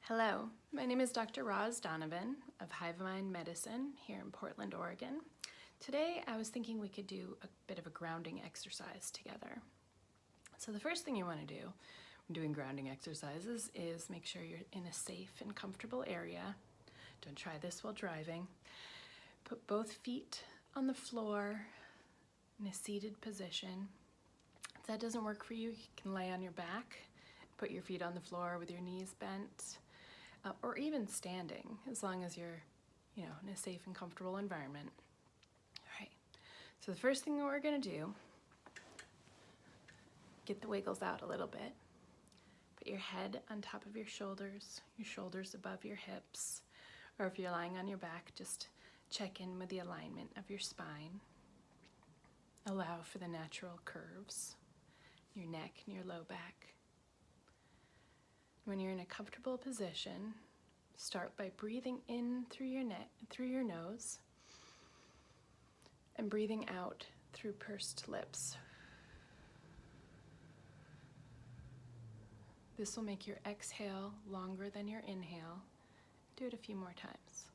Hello, my name is Dr. Roz Donovan of Hive Mind Medicine here in Portland, Oregon. Today I was thinking we could do a bit of a grounding exercise together. So the first thing you want to do when doing grounding exercises is make sure you're in a safe and comfortable area. Don't try this while driving. Put both feet on the floor in a seated position. If that doesn't work for you, you can lay on your back, put your feet on the floor with your knees bent. Or even standing, as long as you're, in a safe and comfortable environment. All right, so the first thing that we're gonna do, get the wiggles out a little bit. Put your head on top of your shoulders above your hips, or if you're lying on your back, just check in with the alignment of your spine. Allow for the natural curves, your neck and your low back. When you're in a comfortable position, start by breathing in through your nose and breathing out through pursed lips. This will make your exhale longer than your inhale. Do it a few more times.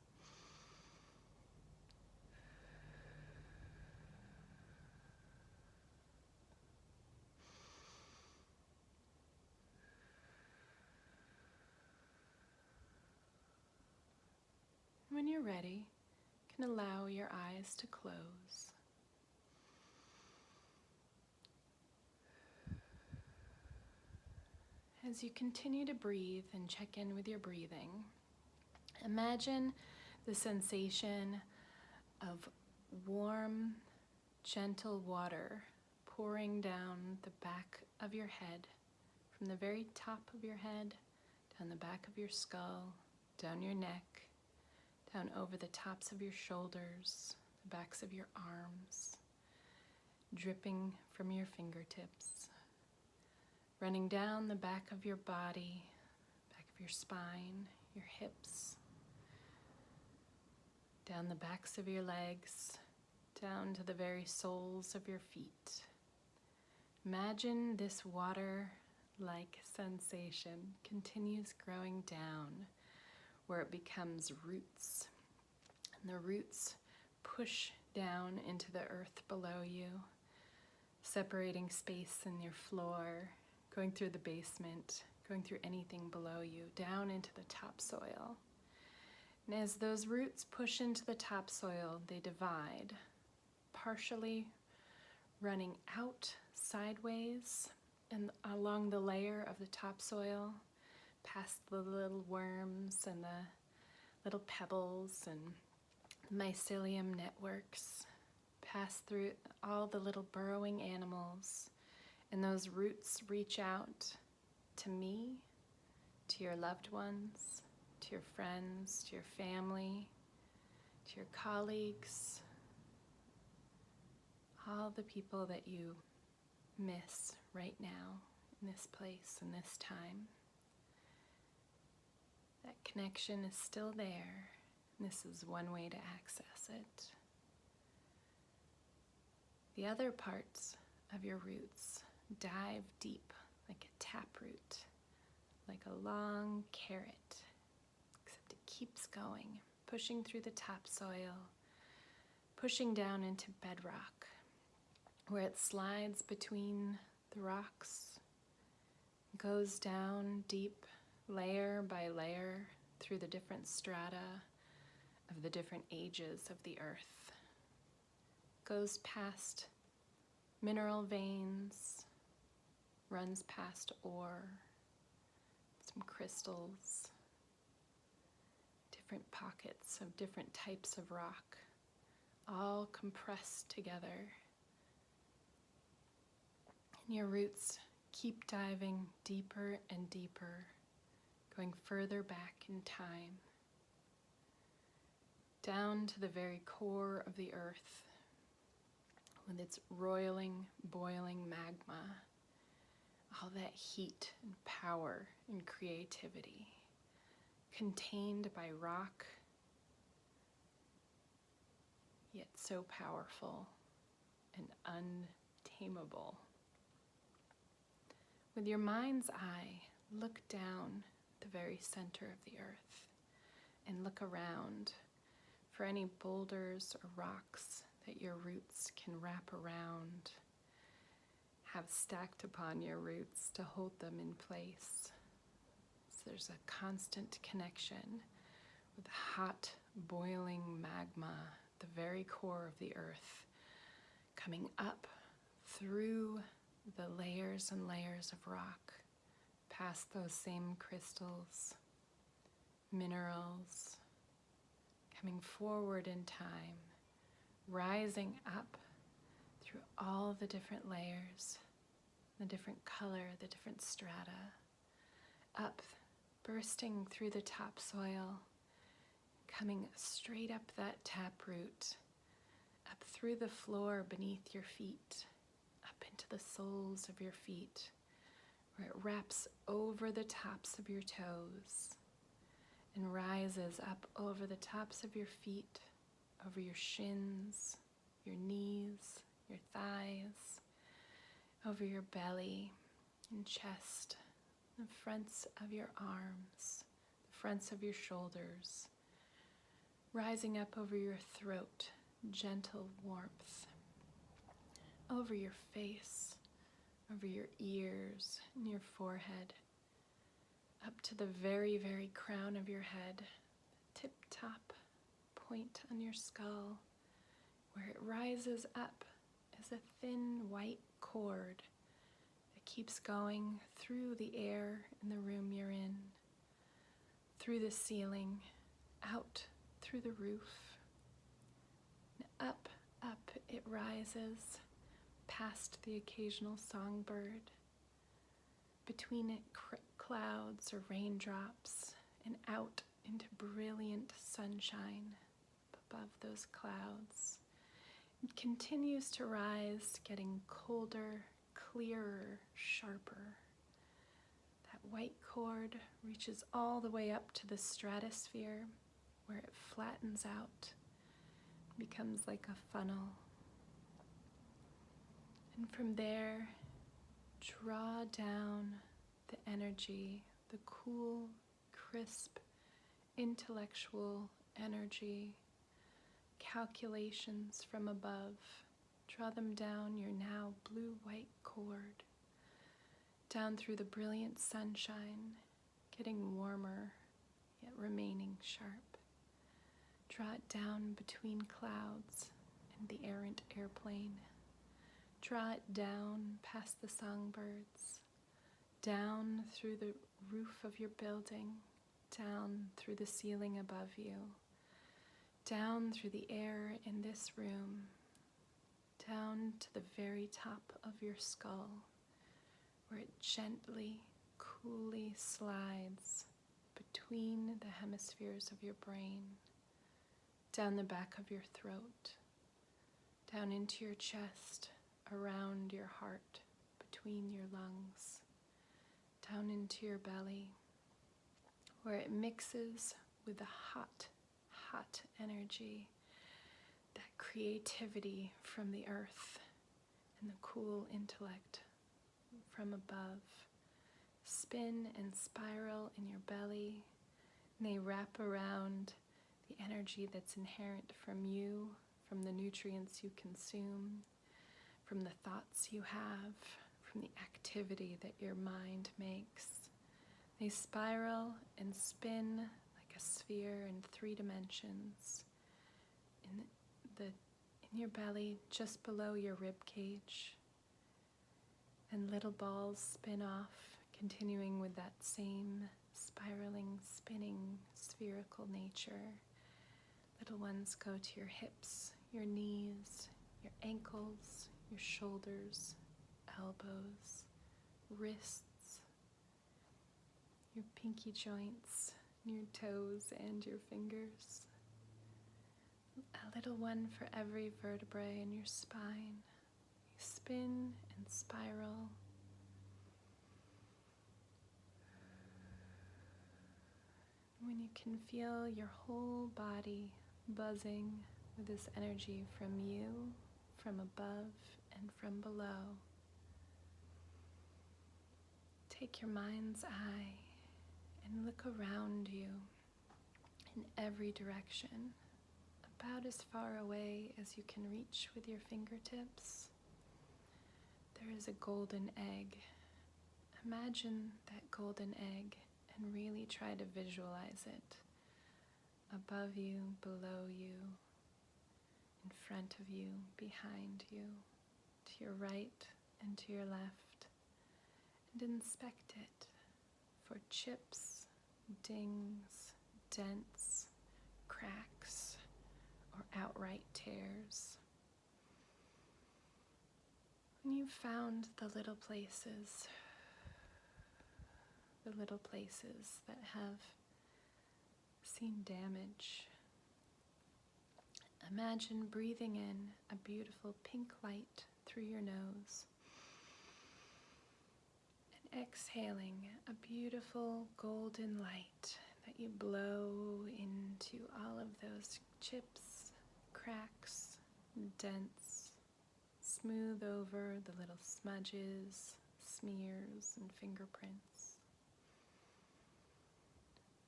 When you're ready, you can allow your eyes to close. As you continue to breathe and check in with your breathing, imagine the sensation of warm, gentle water pouring down the back of your head, from the very top of your head, down the back of your skull, down your neck, down over the tops of your shoulders, the backs of your arms, dripping from your fingertips, running down the back of your body, back of your spine, your hips, down the backs of your legs, down to the very soles of your feet. Imagine this water-like sensation continues growing down, where it becomes roots. And the roots push down into the earth below you, separating space in your floor, going through the basement, going through anything below you, down into the topsoil. And as those roots push into the topsoil, they divide, partially running out sideways and along the layer of the topsoil, past the little worms and the little pebbles and mycelium networks, pass through all the little burrowing animals, and those roots reach out to me, to your loved ones, to your friends, to your family, to your colleagues, all the people that you miss right now in this place, in this time. That connection is still there. This is one way to access it. The other parts of your roots dive deep like a taproot, like a long carrot, except it keeps going, pushing through the topsoil, pushing down into bedrock, where it slides between the rocks, goes down deep, layer by layer, through the different strata of the different ages of the earth. Goes past mineral veins, runs past ore, some crystals, different pockets of different types of rock, all compressed together. And your roots keep diving deeper and deeper, going further back in time, down to the very core of the earth, with its roiling, boiling magma, all that heat and power and creativity, contained by rock, yet so powerful and untamable. With your mind's eye, look down the very center of the earth, and look around for any boulders or rocks that your roots can wrap around, have stacked upon your roots to hold them in place. So there's a constant connection with hot, boiling magma, the very core of the earth, coming up through the layers and layers of rock, past those same crystals, minerals, coming forward in time, rising up through all the different layers, the different color, the different strata, up, bursting through the topsoil, coming straight up that taproot, up through the floor beneath your feet, up into the soles of your feet, where it wraps over the tops of your toes and rises up over the tops of your feet, over your shins, your knees, your thighs, over your belly and chest, the fronts of your arms, the fronts of your shoulders, rising up over your throat, gentle warmth, over your face, over your ears and your forehead, up to the very, very crown of your head, tip-top point on your skull, where it rises up as a thin white cord that keeps going through the air in the room you're in, through the ceiling, out through the roof, and up it rises past the occasional songbird, between it clouds or raindrops, and out into brilliant sunshine above those clouds. It continues to rise, getting colder, clearer, sharper. That white cord reaches all the way up to the stratosphere, where it flattens out, becomes like a funnel. And from there, draw down the energy, the cool, crisp, intellectual energy, calculations from above. Draw them down your now blue-white cord, down through the brilliant sunshine, getting warmer, yet remaining sharp. Draw it down between clouds and the errant airplane. Draw it down past the songbirds, down through the roof of your building, down through the ceiling above you, down through the air in this room, down to the very top of your skull, where it gently, coolly slides between the hemispheres of your brain, down the back of your throat, down into your chest, around your heart, between your lungs, down into your belly, where it mixes with the hot, hot energy, that creativity from the earth, and the cool intellect from above. Spin and spiral in your belly, and they wrap around the energy that's inherent from you, from the nutrients you consume, from the thoughts you have, from the activity that your mind makes. They spiral and spin like a sphere in 3 dimensions in your belly, just below your rib cage. And little balls spin off, continuing with that same spiraling, spinning, spherical nature. Little ones go to your hips, your knees, your ankles, your shoulders, elbows, wrists, your pinky joints, your toes and your fingers. A little one for every vertebrae in your spine. You spin and spiral. When you can feel your whole body buzzing with this energy from you, from above, and from below, take your mind's eye and look look around you in every direction, about as far away as you can reach with your fingertips. There is a golden egg. Imagine that golden egg and really try to visualize it. Above you, below you, in front of you, behind you, to your right and to your left, and inspect it for chips, dings, dents, cracks, or outright tears. When you've found the little places that have seen damage, imagine breathing in a beautiful pink light through your nose and exhaling a beautiful golden light that you blow into all of those chips, cracks, dents, smooth over the little smudges, smears, and fingerprints.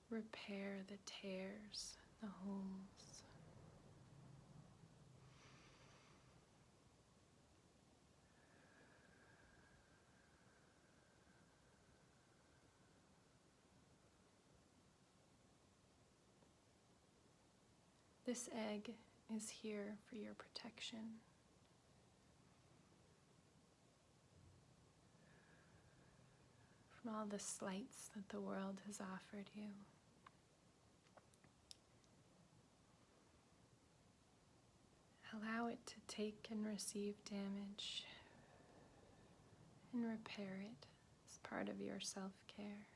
Repair the tears, the holes. This egg is here for your protection. From all the slights that the world has offered you. Allow it to take and receive damage and repair it as part of your self-care.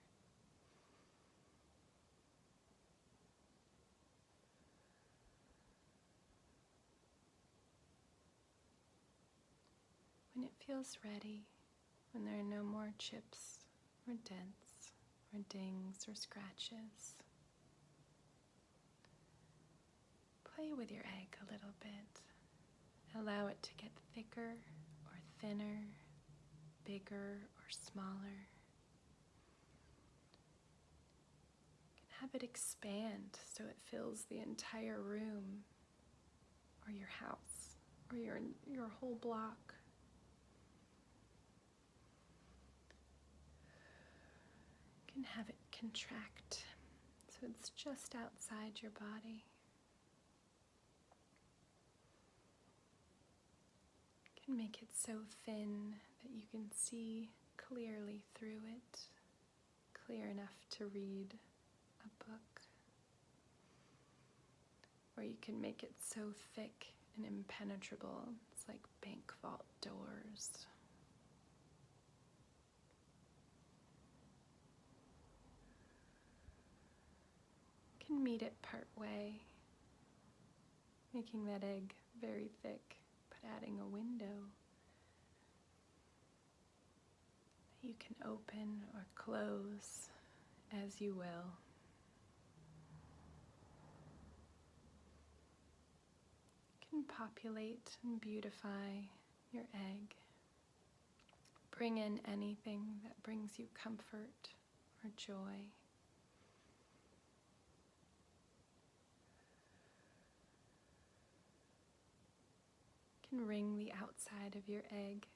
When it feels ready, when there are no more chips or dents or dings or scratches, play with your egg a little bit. Allow it to get thicker or thinner, bigger or smaller. You can have it expand so it fills the entire room or your house or your whole block. You can have it contract so it's just outside your body. Make it so thin that you can see clearly through it, clear enough to read a book. Or you can make it so thick and impenetrable, it's like bank vault doors. You can meet it part way, making that egg very thick, adding a window that you can open or close as you will. You can populate and beautify your egg. Bring in anything that brings you comfort or joy. Can ring the outside of your egg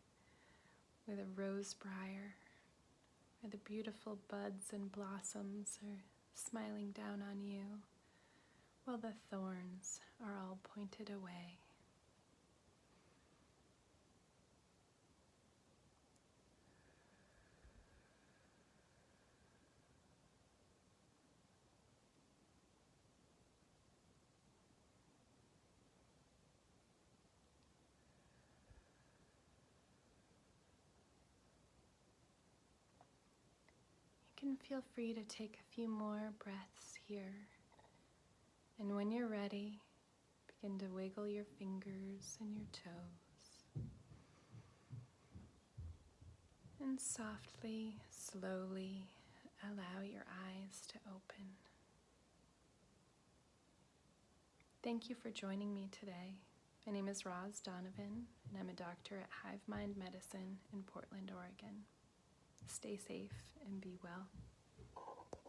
with a rose briar, where the beautiful buds and blossoms are smiling down on you, while the thorns are all pointed away. You can feel free to take a few more breaths here. And when you're ready, begin to wiggle your fingers and your toes. And softly, slowly, allow your eyes to open. Thank you for joining me today. My name is Roz Donovan, and I'm a doctor at Hive Mind Medicine in Portland, Oregon. Stay safe and be well.